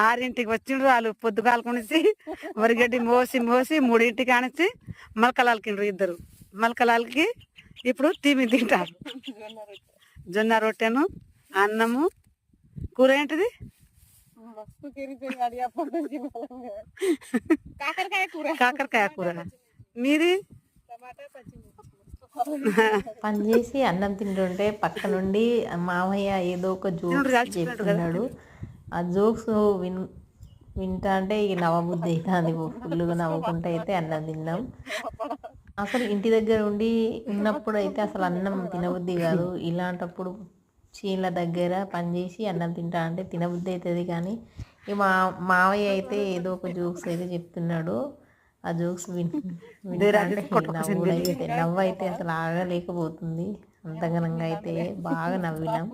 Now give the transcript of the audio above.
6ంటికి వచ్చిండ్రు వాళ్ళు పొద్దుగాలకొనిసి వరిగడ్డి మోసి 3ంటికి ఆనిచ్చి మొలకలాల్కిండ్రు ఇద్దరు. మొలకలాల్కి ఇప్పుడు తిమి తింటారు. జొన్న రొట్టెను, అన్నము, కూర ఏంటిది? కాకరకాయ కూర. మీది? పని చేసి అన్నం తింటుంటే పక్క నుండి మామయ్య ఏదో ఒక జోక్స్ చెప్తున్నాడు. ఆ జోక్స్ వింటా అంటే ఇక నవ్వబుద్ధి అవుతుంది. ఫుల్గా నవ్వుకుంటూ అయితే అన్నం తిన్నాం. అసలు ఇంటి దగ్గర ఉన్నప్పుడు అయితే అసలు అన్నం తినబుద్ధి కాదు. ఇలాంటప్పుడు చీళ్ళ దగ్గర పనిచేసి అన్నం తింటా అంటే తినబుద్ధి అవుతుంది. కానీ ఈ మావయ్య అయితే ఏదో ఒక జోక్స్ అయితే చెప్తున్నాడు. ఆ జోక్స్ వింటా అంటే నవ్వు అయితే అసలు ఆగలేకపోతుంది. అంతగనంగా అయితే బాగా నవ్వినాం.